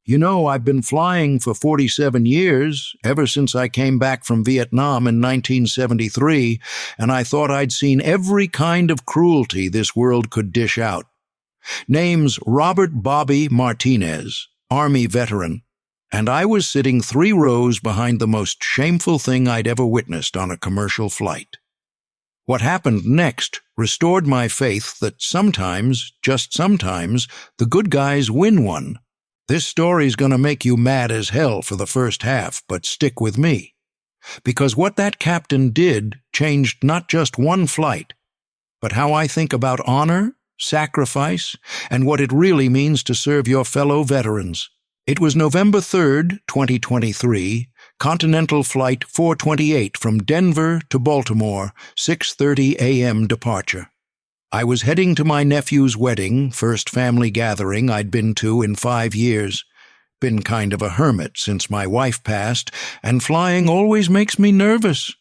You know, I've been flying for 47 years, ever since I came back from Vietnam in 1973, and I thought I'd seen every kind of cruelty this world could dish out. Name's Robert Bobby Martinez, Army veteran, and I was sitting 3 rows behind the most shameful thing I'd ever witnessed on a commercial flight. What happened next restored my faith that sometimes, just sometimes, the good guys win one. This story's gonna make you mad as hell for the first half, but stick with me. Because what that captain did changed not just one flight, but how I think about honor, sacrifice, and what it really means to serve your fellow veterans. It was November 3rd, 2023, Continental Flight 428 from Denver to Baltimore, 6:30 a.m. departure. I was heading to my nephew's wedding, first family gathering I'd been to in 5 years. Been kind of a hermit since my wife passed, and flying always makes me nervous.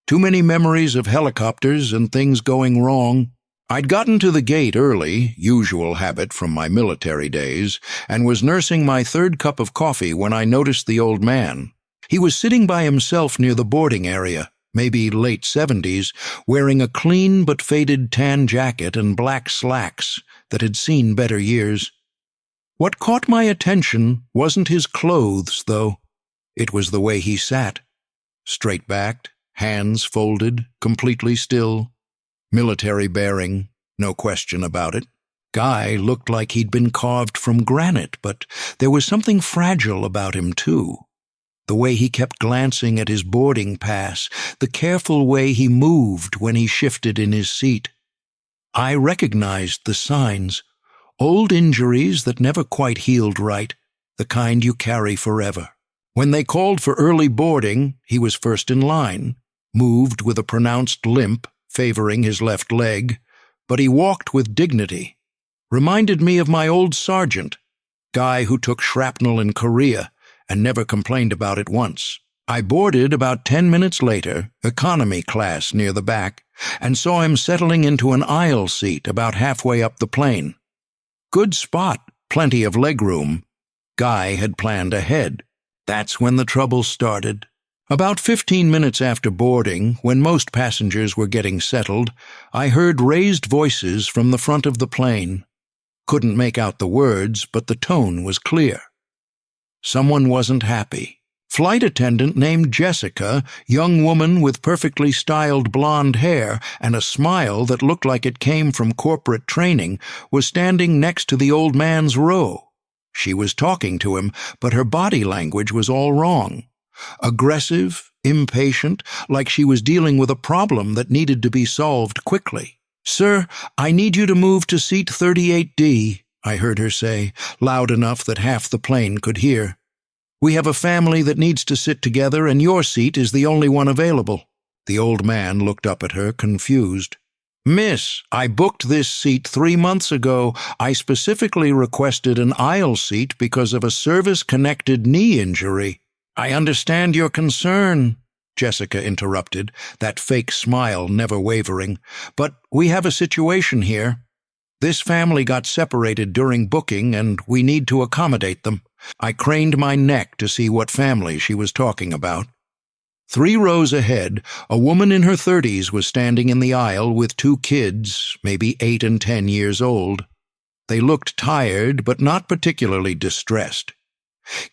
Too many memories of helicopters and things going wrong. I'd gotten to the gate early, usual habit from my military days, and was nursing my 3rd cup of coffee when I noticed the old man. He was sitting by himself near the boarding area, maybe late 70s, wearing a clean but faded tan jacket and black slacks that had seen better years. What caught my attention wasn't his clothes, though. It was the way he sat. Straight-backed, hands folded, completely still. Military bearing, no question about it. Guy looked like he'd been carved from granite, but there was something fragile about him, too. The way he kept glancing at his boarding pass, the careful way he moved when he shifted in his seat. I recognized the signs, old injuries that never quite healed right, the kind you carry forever. When they called for early boarding, he was first in line, moved with a pronounced limp, favoring his left leg, but he walked with dignity. Reminded me of my old sergeant, guy who took shrapnel in Korea, and never complained about it once. I boarded about 10 minutes later, economy class near the back, and saw him settling into an aisle seat about halfway up the plane. Good spot, plenty of legroom. Guy had planned ahead. That's when the trouble started. About 15 minutes after boarding, when most passengers were getting settled, I heard raised voices from the front of the plane. Couldn't make out the words, but the tone was clear. Someone wasn't happy. Flight attendant named Jessica, young woman with perfectly styled blonde hair and a smile that looked like it came from corporate training, was standing next to the old man's row. She was talking to him, but her body language was all wrong. Aggressive, impatient, like she was dealing with a problem that needed to be solved quickly. "Sir, I need you to move to seat 38D, I heard her say, loud enough that half the plane could hear. "We have a family that needs to sit together, and your seat is the only one available." The old man looked up at her, confused. "Miss, I booked this seat 3 months ago. I specifically requested an aisle seat because of a service-connected knee injury." "I understand your concern," Jessica interrupted, that fake smile never wavering. "But we have a situation here. This family got separated during booking, and we need to accommodate them." I craned my neck to see what family she was talking about. 3 rows ahead, a woman in her 30s was standing in the aisle with 2 kids, maybe 8 and 10 years old. They looked tired, but not particularly distressed.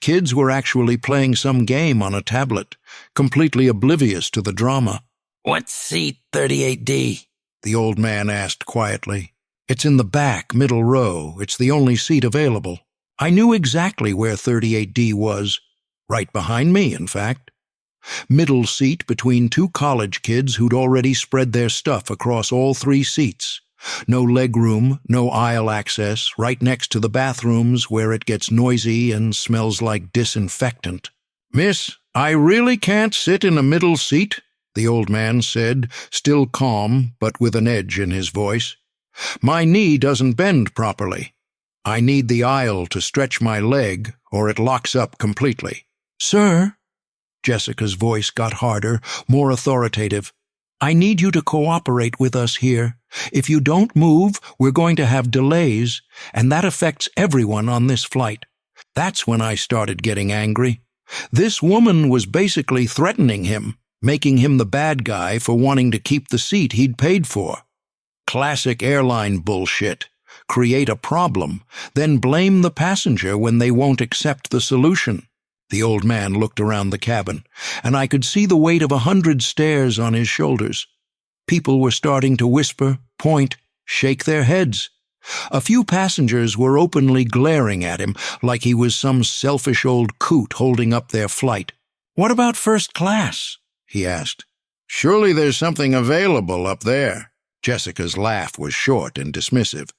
Kids were actually playing some game on a tablet, completely oblivious to the drama. "What's seat 38D?" the old man asked quietly. "It's in the back, middle row. It's the only seat available." I knew exactly where 38D was. Right behind me, in fact. Middle seat between 2 college kids who'd already spread their stuff across all 3 seats. No legroom, no aisle access, right next to the bathrooms where it gets noisy and smells like disinfectant. "Miss, I really can't sit in a middle seat," the old man said, still calm, but with an edge in his voice. "My knee doesn't bend properly. I need the aisle to stretch my leg, or it locks up completely." "Sir," Jessica's voice got harder, more authoritative, "I need you to cooperate with us here. If you don't move, we're going to have delays, and that affects everyone on this flight. That's when I started getting angry. This woman was basically threatening him, making him the bad guy for wanting to keep the seat he'd paid for. Classic airline bullshit. Create a problem, then blame the passenger when they won't accept the solution. The old man looked around the cabin, and I could see the weight of 100 stares on his shoulders. People were starting to whisper, point, shake their heads. A few passengers were openly glaring at him like he was some selfish old coot holding up their flight. "What about first class?" he asked. "Surely there's something available up there." Jessica's laugh was short and dismissive.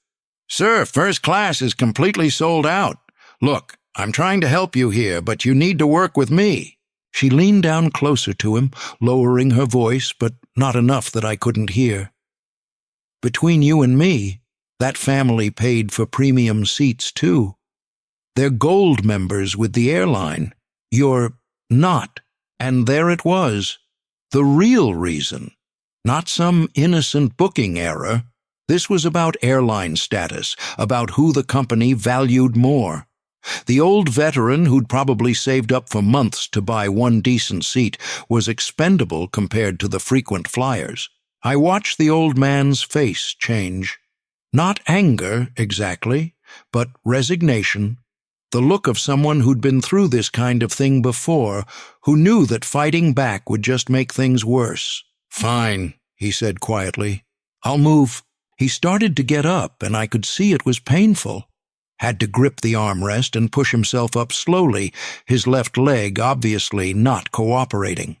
"Sir, first class is completely sold out. Look, I'm trying to help you here, but you need to work with me." She leaned down closer to him, lowering her voice, but not enough that I couldn't hear. "Between you and me, that family paid for premium seats, too. They're gold members with the airline. You're not. And there it was. The real reason. Not some innocent booking error. This was about airline status, about who the company valued more. The old veteran who'd probably saved up for months to buy one decent seat was expendable compared to the frequent flyers. I watched the old man's face change. Not anger, exactly, but resignation. The look of someone who'd been through this kind of thing before, who knew that fighting back would just make things worse. "Fine," he said quietly. "I'll move." He started to get up, and I could see it was painful. Had to grip the armrest and push himself up slowly, his left leg obviously not cooperating.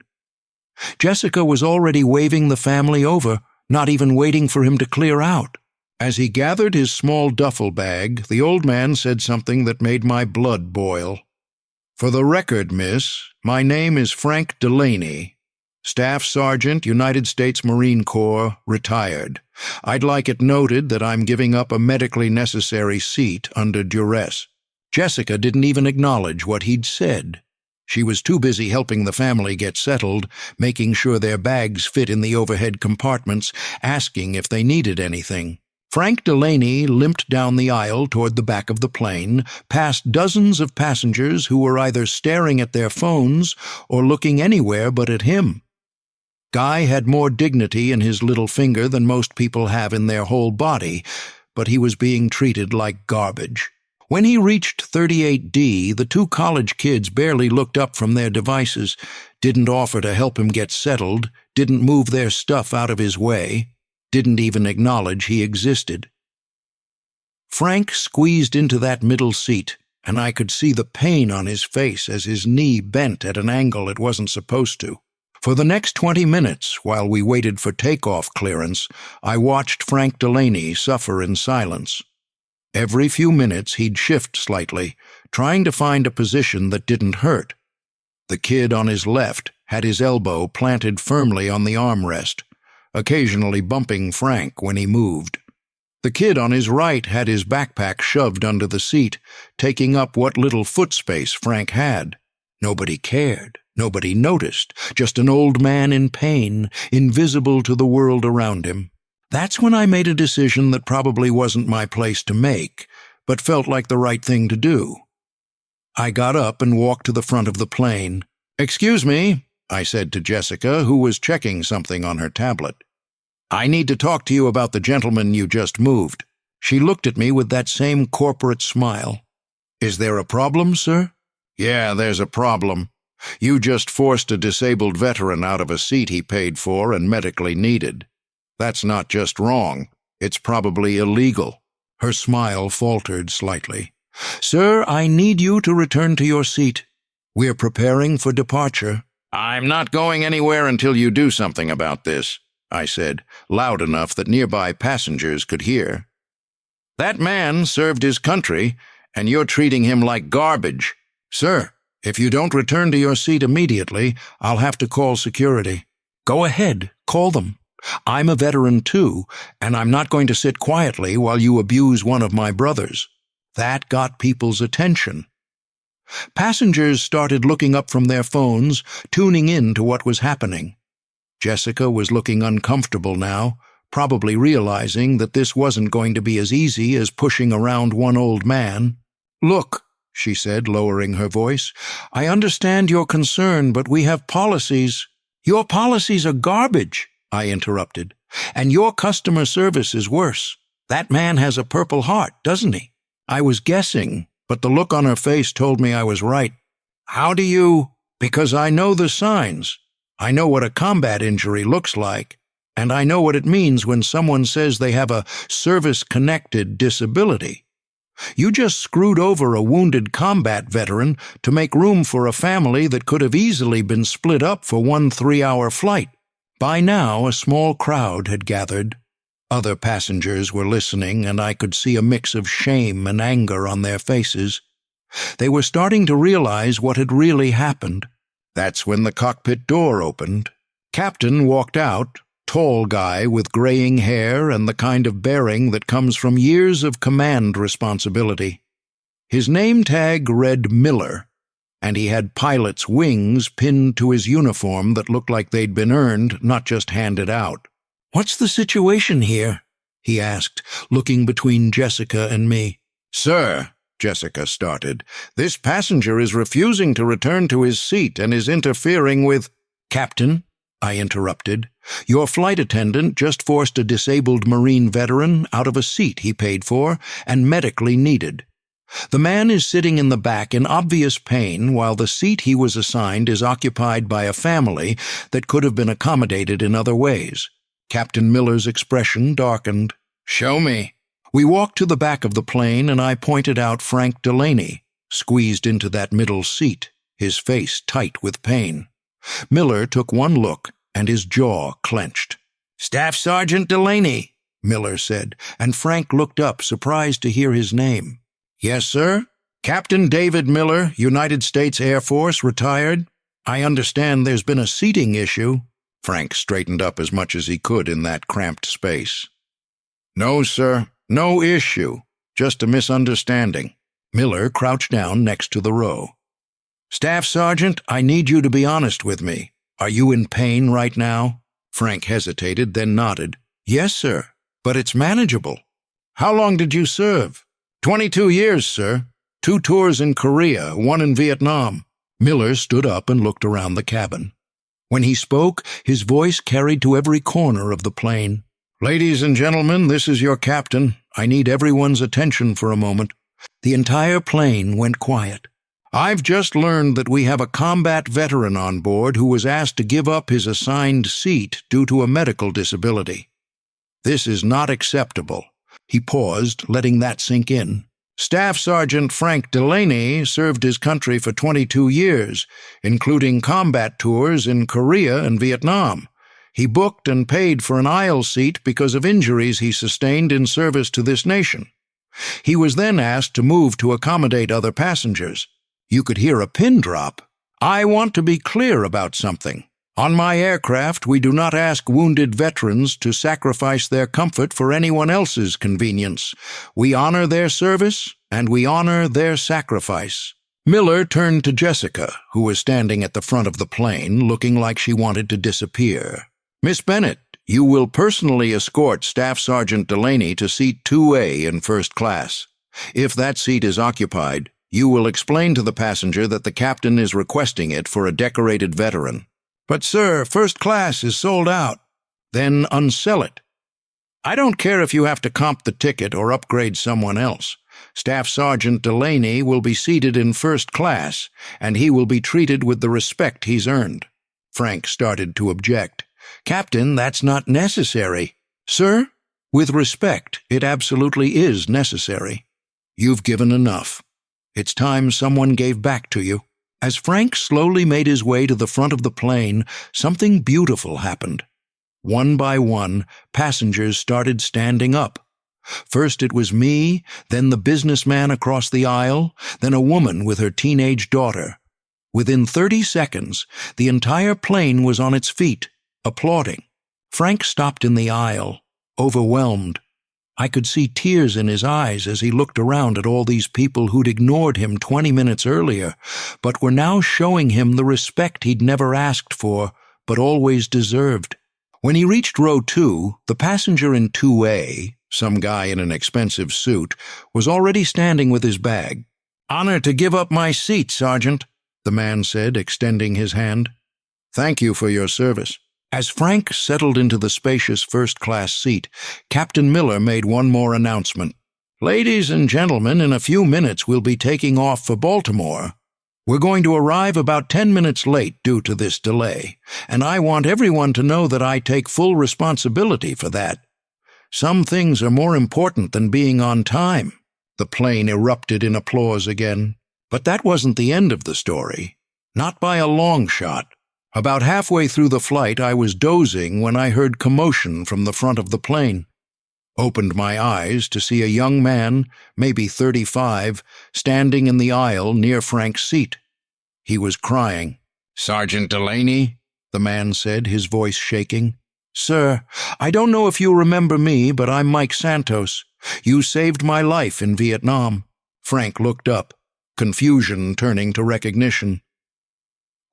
Jessica was already waving the family over, not even waiting for him to clear out. As he gathered his small duffel bag, the old man said something that made my blood boil. "For the record, miss, my name is Frank Delaney, Staff Sergeant, United States Marine Corps, retired. I'd like it noted that I'm giving up a medically necessary seat under duress." Jessica didn't even acknowledge what he'd said. She was too busy helping the family get settled, making sure their bags fit in the overhead compartments, asking if they needed anything. Frank Delaney limped down the aisle toward the back of the plane, past dozens of passengers who were either staring at their phones or looking anywhere but at him. Guy had more dignity in his little finger than most people have in their whole body, but he was being treated like garbage. When he reached 38D, the two college kids barely looked up from their devices, didn't offer to help him get settled, didn't move their stuff out of his way, didn't even acknowledge he existed. Frank squeezed into that middle seat, and I could see the pain on his face as his knee bent at an angle it wasn't supposed to. For the next 20 minutes, while we waited for takeoff clearance, I watched Frank Delaney suffer in silence. Every few minutes he'd shift slightly, trying to find a position that didn't hurt. The kid on his left had his elbow planted firmly on the armrest, occasionally bumping Frank when he moved. The kid on his right had his backpack shoved under the seat, taking up what little foot space Frank had. Nobody cared. Nobody noticed. Just an old man in pain, invisible to the world around him. That's when I made a decision that probably wasn't my place to make, but felt like the right thing to do. I got up and walked to the front of the plane. "Excuse me," I said to Jessica, who was checking something on her tablet. "I need to talk to you about the gentleman you just moved." She looked at me with that same corporate smile. "Is there a problem, sir?" "Yeah, there's a problem. You just forced a disabled veteran out of a seat he paid for and medically needed. That's not just wrong. It's probably illegal." Her smile faltered slightly. "Sir, I need you to return to your seat. We're preparing for departure." "I'm not going anywhere until you do something about this," I said, loud enough that nearby passengers could hear. "That man served his country, and you're treating him like garbage. Sir, if you don't return to your seat immediately, I'll have to call security." "Go ahead, call them. I'm a veteran too, and I'm not going to sit quietly while you abuse one of my brothers." That got people's attention. Passengers started looking up from their phones, tuning in to what was happening. Jessica was looking uncomfortable now, probably realizing that this wasn't going to be as easy as pushing around one old man. "Look," she said, lowering her voice. "I understand your concern, but we have policies." "Your policies are garbage," I interrupted. "And your customer service is worse. That man has a Purple Heart, doesn't he?" I was guessing, but the look on her face told me I was right. "How do you—" "Because I know the signs. I know what a combat injury looks like, and I know what it means when someone says they have a service-connected disability. You just screwed over a wounded combat veteran to make room for a family that could have easily been split up for one 3-hour flight." By now, a small crowd had gathered. Other passengers were listening, and I could see a mix of shame and anger on their faces. They were starting to realize what had really happened. That's when the cockpit door opened. Captain walked out, tall guy with graying hair and the kind of bearing that comes from years of command responsibility. His name tag read Miller, and he had pilot's wings pinned to his uniform that looked like they'd been earned, not just handed out. "What's the situation here?" he asked, looking between Jessica and me. "Sir," Jessica started, "this passenger is refusing to return to his seat and is interfering with—" "Captain," I interrupted, "your flight attendant just forced a disabled Marine veteran out of a seat he paid for and medically needed. The man is sitting in the back in obvious pain while the seat he was assigned is occupied by a family that could have been accommodated in other ways." Captain Miller's expression darkened. "Show me." We walked to the back of the plane, and I pointed out Frank Delaney, squeezed into that middle seat, his face tight with pain. Miller took one look, and his jaw clenched. "Staff Sergeant Delaney," Miller said, and Frank looked up, surprised to hear his name. "Yes, sir? Captain David Miller, United States Air Force, retired. I understand there's been a seating issue." Frank straightened up as much as he could in that cramped space. "No, sir. No issue. Just a misunderstanding." Miller crouched down next to the row. "Staff Sergeant, I need you to be honest with me. Are you in pain right now?" Frank hesitated, then nodded. "Yes, sir, but it's manageable." "How long did you serve?" 22 years, sir. 2 tours in Korea, 1 in Vietnam." Miller stood up and looked around the cabin. When he spoke, his voice carried to every corner of the plane. "Ladies and gentlemen, this is your captain. I need everyone's attention for a moment." The entire plane went quiet. "I've just learned that we have a combat veteran on board who was asked to give up his assigned seat due to a medical disability. This is not acceptable." He paused, letting that sink in. "Staff Sergeant Frank Delaney served his country for 22 years, including combat tours in Korea and Vietnam. He booked and paid for an aisle seat because of injuries he sustained in service to this nation. He was then asked to move to accommodate other passengers." You could hear a pin drop. "I want to be clear about something. On my aircraft, we do not ask wounded veterans to sacrifice their comfort for anyone else's convenience. We honor their service, and we honor their sacrifice." Miller turned to Jessica, who was standing at the front of the plane, looking like she wanted to disappear. "Miss Bennett, you will personally escort Staff Sergeant Delaney to seat 2A in first class. If that seat is occupied, you will explain to the passenger that the captain is requesting it for a decorated veteran." "But, sir, first class is sold out." "Then unsell it. I don't care if you have to comp the ticket or upgrade someone else. Staff Sergeant Delaney will be seated in first class, and he will be treated with the respect he's earned." Frank started to object. "Captain, that's not necessary." "Sir, with respect, it absolutely is necessary. You've given enough. It's time someone gave back to you." As Frank slowly made his way to the front of the plane, something beautiful happened. One by one, passengers started standing up. First it was me, then the businessman across the aisle, then a woman with her teenage daughter. Within 30 seconds, the entire plane was on its feet, applauding. Frank stopped in the aisle, overwhelmed. I could see tears in his eyes as he looked around at all these people who'd ignored him 20 minutes earlier, but were now showing him the respect he'd never asked for, but always deserved. When he reached row 2, the passenger in 2A, some guy in an expensive suit, was already standing with his bag. "Honor to give up my seat, Sergeant," the man said, extending his hand. "Thank you for your service." As Frank settled into the spacious first-class seat, Captain Miller made one more announcement. "Ladies and gentlemen, in a few minutes we'll be taking off for Baltimore. We're going to arrive about 10 minutes late due to this delay, and I want everyone to know that I take full responsibility for that. Some things are more important than being on time." The plane erupted in applause again. But that wasn't the end of the story. Not by a long shot. About halfway through the flight, I was dozing when I heard commotion from the front of the plane. Opened my eyes to see a young man, maybe 35, standing in the aisle near Frank's seat. He was crying. "Sergeant Delaney?" the man said, his voice shaking. "Sir, I don't know if you remember me, but I'm Mike Santos. You saved my life in Vietnam." Frank looked up, confusion turning to recognition.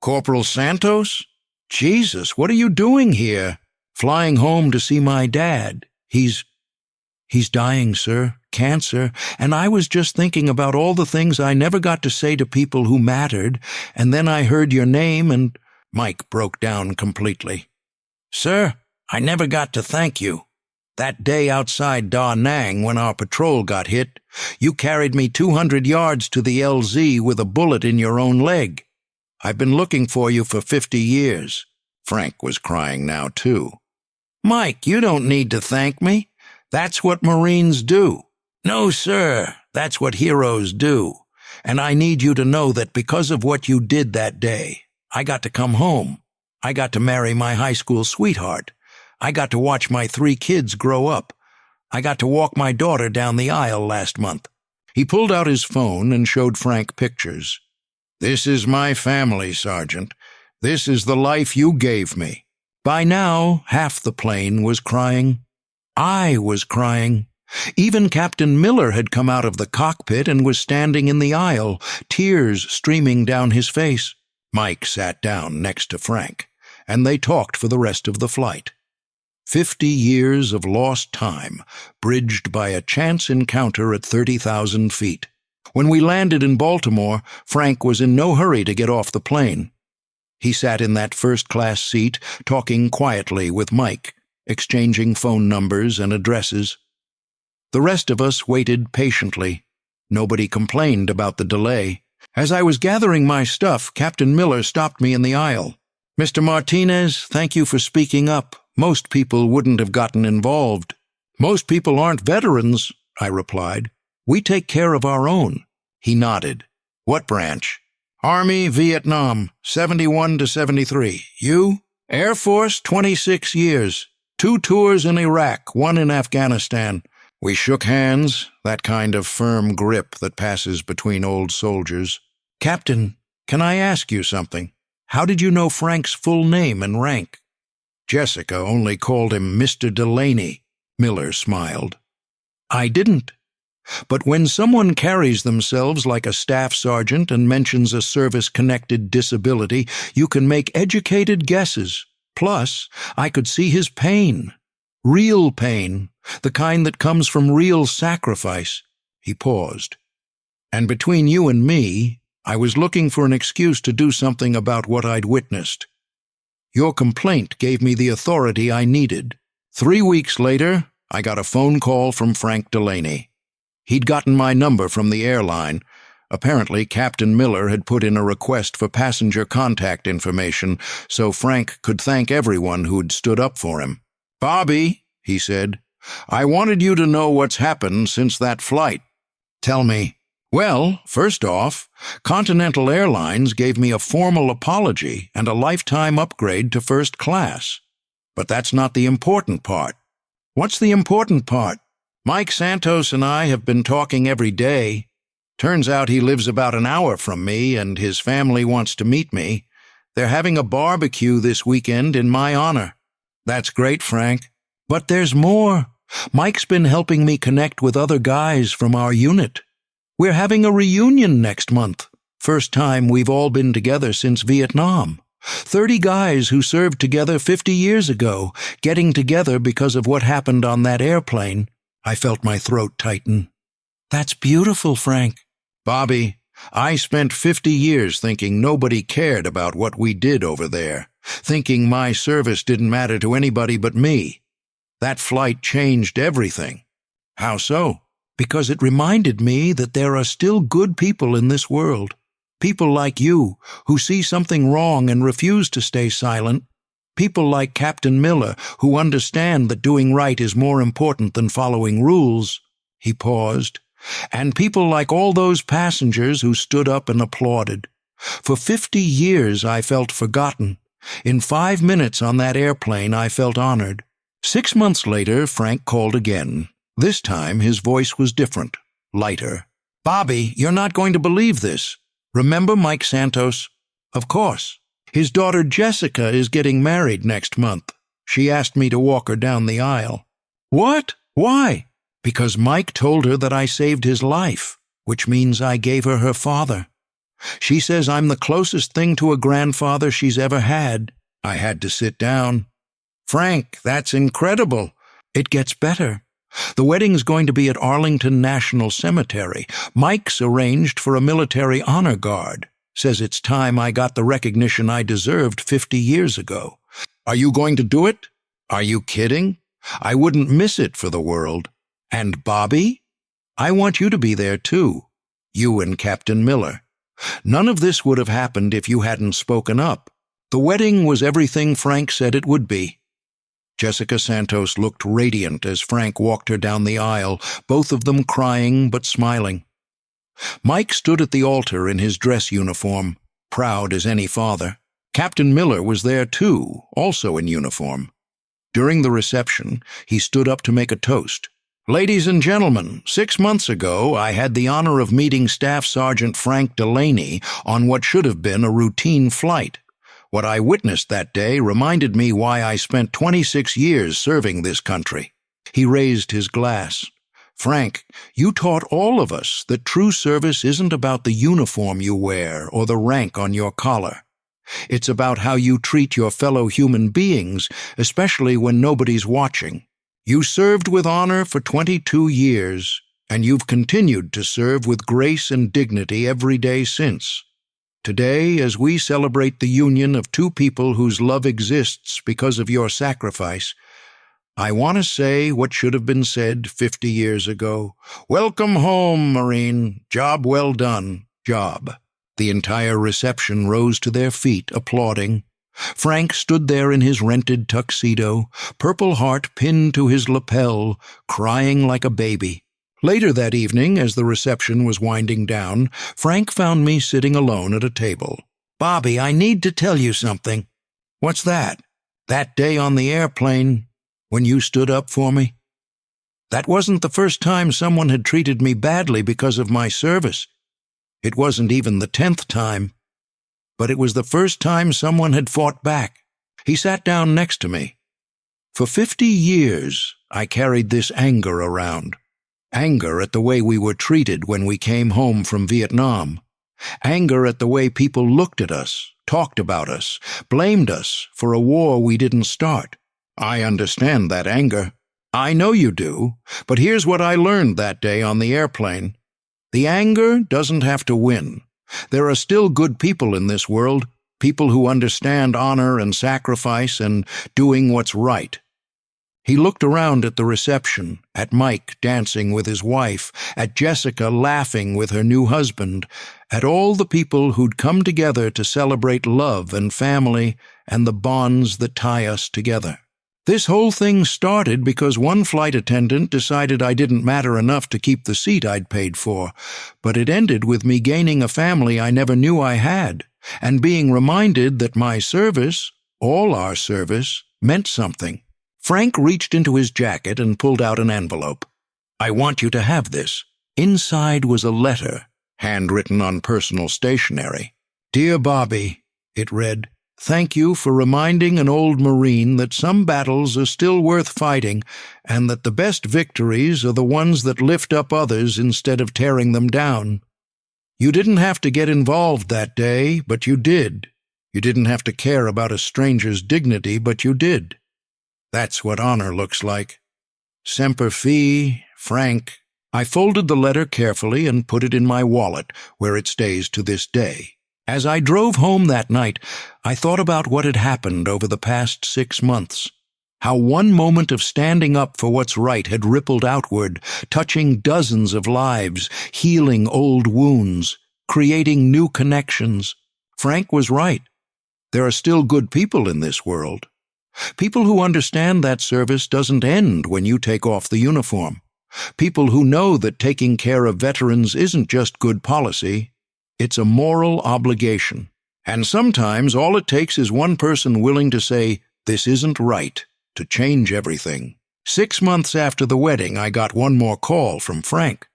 "Corporal Santos? Jesus, what are you doing here?" "Flying home to see my dad. He's dying, sir. Cancer. And I was just thinking about all the things I never got to say to people who mattered, and then I heard your name and—" Mike broke down completely. "Sir, I never got to thank you. That day outside Da Nang when our patrol got hit, you carried me 200 yards to the LZ with a bullet in your own leg. I've been looking for you for 50 years. Frank was crying now, too. "Mike, you don't need to thank me. That's what Marines do." "No, sir, that's what heroes do. And I need you to know that because of what you did that day, I got to come home. I got to marry my high school sweetheart. I got to watch my 3 kids grow up. I got to walk my daughter down the aisle last month." He pulled out his phone and showed Frank pictures. "This is my family, Sergeant. This is the life you gave me." By now, half the plane was crying. I was crying. Even Captain Miller had come out of the cockpit and was standing in the aisle, tears streaming down his face. Mike sat down next to Frank, and they talked for the rest of the flight. 50 years of lost time, bridged by a chance encounter at 30,000 feet. When we landed in Baltimore, Frank was in no hurry to get off the plane. He sat in that first-class seat, talking quietly with Mike, exchanging phone numbers and addresses. The rest of us waited patiently. Nobody complained about the delay. As I was gathering my stuff, Captain Miller stopped me in the aisle. "Mr. Martinez, thank you for speaking up. Most people wouldn't have gotten involved." "Most people aren't veterans," I replied. "We take care of our own." He nodded. "What branch?" "Army, Vietnam, 71 to 73. You?" "Air Force, 26 years. 2 tours in Iraq, 1 in Afghanistan." We shook hands, that kind of firm grip that passes between old soldiers. "Captain, can I ask you something? How did you know Frank's full name and rank?" "Jessica only called him Mr. Delaney," Miller smiled. "I didn't. But when someone carries themselves like a staff sergeant and mentions a service-connected disability, you can make educated guesses. Plus, I could see his pain. Real pain, the kind that comes from real sacrifice." He paused. "And between you and me, I was looking for an excuse to do something about what I'd witnessed. Your complaint gave me the authority I needed. 3 weeks later, I got a phone call from Frank Delaney. He'd gotten my number from the airline. Apparently, Captain Miller had put in a request for passenger contact information so Frank could thank everyone who'd stood up for him. "Bobby," he said, "I wanted you to know what's happened since that flight." "Tell me." "Well, first off, Continental Airlines gave me a formal apology and a lifetime upgrade to first class. But that's not the important part." "What's the important part?" "Mike Santos and I have been talking every day. Turns out he lives about an hour from me, and his family wants to meet me. They're having a barbecue this weekend in my honor." "That's great, Frank. But there's more. Mike's been helping me connect with other guys from our unit. We're having a reunion next month. First time we've all been together since Vietnam. 30 guys who served together 50 years ago, getting together because of what happened on that airplane." I felt my throat tighten. "That's beautiful, Frank." "Bobby, I spent 50 years thinking nobody cared about what we did over there, thinking my service didn't matter to anybody but me. That flight changed everything. How so? Because it reminded me that there are still good people in this world. People like you, who see something wrong and refuse to stay silent. People like Captain Miller, who understand that doing right is more important than following rules. He paused. And people like all those passengers who stood up and applauded. For 50 years I felt forgotten. In 5 minutes on that airplane I felt honored. 6 months later, Frank called again. This time his voice was different, lighter. "Bobby, you're not going to believe this. Remember Mike Santos?" "Of course. His daughter Jessica is getting married next month. She asked me to walk her down the aisle." "What? Why?" "Because Mike told her that I saved his life, which means I gave her her father. She says I'm the closest thing to a grandfather she's ever had." I had to sit down. "Frank, that's incredible." "It gets better. The wedding's going to be at Arlington National Cemetery. Mike's arranged for a military honor guard. Says it's time I got the recognition I deserved 50 years ago." "Are you going to do it?" "Are you kidding? I wouldn't miss it for the world." "And Bobby? I want you to be there too. You and Captain Miller. None of this would have happened if you hadn't spoken up. The wedding was everything Frank said it would be." Jessica Santos looked radiant as Frank walked her down the aisle, both of them crying but smiling. Mike stood at the altar in his dress uniform, proud as any father. Captain Miller was there too, also in uniform. During the reception, he stood up to make a toast. "Ladies and gentlemen, 6 months ago I had the honor of meeting Staff Sergeant Frank Delaney on what should have been a routine flight. What I witnessed that day reminded me why I spent 26 years serving this country." He raised his glass. "Frank, you taught all of us that true service isn't about the uniform you wear or the rank on your collar. It's about how you treat your fellow human beings, especially when nobody's watching. You served with honor for 22 years, and you've continued to serve with grace and dignity every day since. Today, as we celebrate the union of two people whose love exists because of your sacrifice, I want to say what should have been said 50 years ago. Welcome home, Marine. Job well done. Job." The entire reception rose to their feet, applauding. Frank stood there in his rented tuxedo, Purple Heart pinned to his lapel, crying like a baby. Later that evening, as the reception was winding down, Frank found me sitting alone at a table. "Bobby, I need to tell you something." "What's that?" "That day on the airplane, when you stood up for me. That wasn't the first time someone had treated me badly because of my service. It wasn't even the 10th time. But it was the first time someone had fought back." He sat down next to me. "For 50 years, I carried this anger around. Anger at the way we were treated when we came home from Vietnam. Anger at the way people looked at us, talked about us, blamed us for a war we didn't start. I understand that anger. I know you do, but here's what I learned that day on the airplane. The anger doesn't have to win. There are still good people in this world, people who understand honor and sacrifice and doing what's right." He looked around at the reception, at Mike dancing with his wife, at Jessica laughing with her new husband, at all the people who'd come together to celebrate love and family and the bonds that tie us together. This whole thing started because one flight attendant decided I didn't matter enough to keep the seat I'd paid for, but it ended with me gaining a family I never knew I had, and being reminded that my service, all our service, meant something. Frank reached into his jacket and pulled out an envelope. "I want you to have this." Inside was a letter, handwritten on personal stationery. "Dear Bobby," it read, "thank you for reminding an old Marine that some battles are still worth fighting and that the best victories are the ones that lift up others instead of tearing them down. You didn't have to get involved that day, but you did. You didn't have to care about a stranger's dignity, but you did. That's what honor looks like. Semper Fi, Frank, I folded the letter carefully and put it in my wallet, where it stays to this day. As I drove home that night, I thought about what had happened over the past 6 months. How one moment of standing up for what's right had rippled outward, touching dozens of lives, healing old wounds, creating new connections. Frank was right. There are still good people in this world. People who understand that service doesn't end when you take off the uniform. People who know that taking care of veterans isn't just good policy, it's a moral obligation. And sometimes all it takes is one person willing to say, "This isn't right," to change everything. 6 months after the wedding, I got one more call from Frank.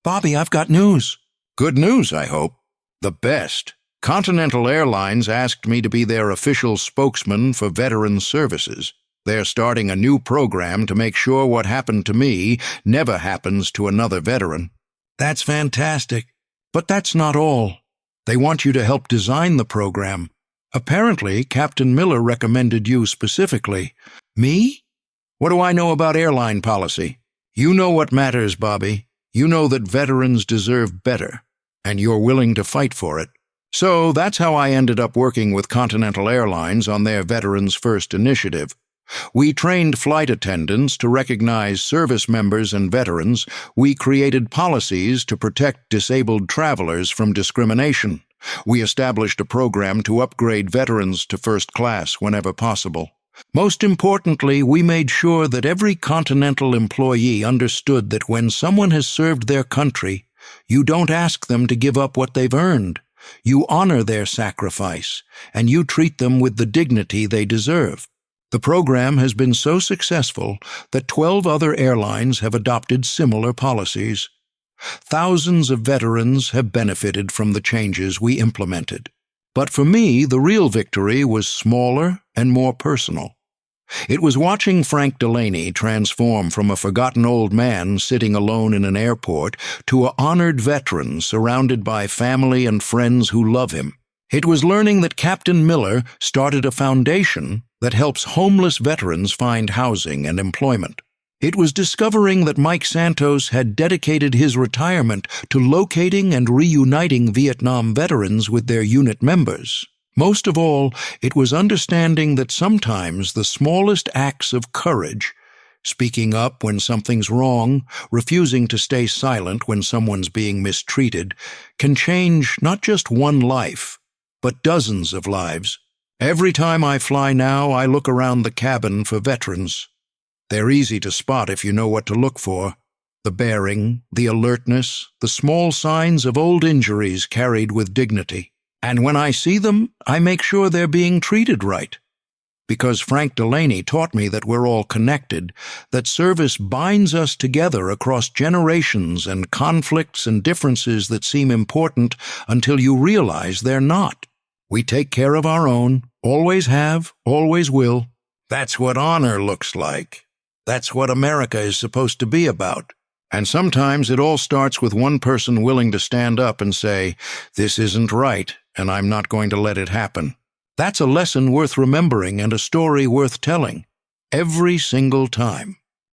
"Bobby, I've got news." "Good news, I hope." "The best. Continental Airlines asked me to be their official spokesman for veterans services. They're starting a new program to make sure what happened to me never happens to another veteran." "That's fantastic. But that's not all. They want you to help design the program. Apparently, Captain Miller recommended you specifically." "Me? What do I know about airline policy?" "You know what matters, Bobby. You know that veterans deserve better, and you're willing to fight for it. So that's how I ended up working with Continental Airlines on their Veterans First initiative. We trained flight attendants to recognize service members and veterans. We created policies to protect disabled travelers from discrimination. We established a program to upgrade veterans to first class whenever possible. Most importantly, we made sure that every Continental employee understood that when someone has served their country, you don't ask them to give up what they've earned. You honor their sacrifice, and you treat them with the dignity they deserve. The program has been so successful that 12 other airlines have adopted similar policies. Thousands of veterans have benefited from the changes we implemented. But for me, the real victory was smaller and more personal. It was watching Frank Delaney transform from a forgotten old man sitting alone in an airport to an honored veteran surrounded by family and friends who love him. It was learning that Captain Miller started a foundation that helps homeless veterans find housing and employment. It was discovering that Mike Santos had dedicated his retirement to locating and reuniting Vietnam veterans with their unit members. Most of all, it was understanding that sometimes the smallest acts of courage, speaking up when something's wrong, refusing to stay silent when someone's being mistreated, can change not just one life, but dozens of lives. Every time I fly now, I look around the cabin for veterans. They're easy to spot if you know what to look for. The bearing, the alertness, the small signs of old injuries carried with dignity. And when I see them, I make sure they're being treated right. Because Frank Delaney taught me that we're all connected, that service binds us together across generations and conflicts and differences that seem important until you realize they're not. We take care of our own, always have, always will. That's what honor looks like. That's what America is supposed to be about. And sometimes it all starts with one person willing to stand up and say, "This isn't right, and I'm not going to let it happen." That's a lesson worth remembering and a story worth telling, every single time.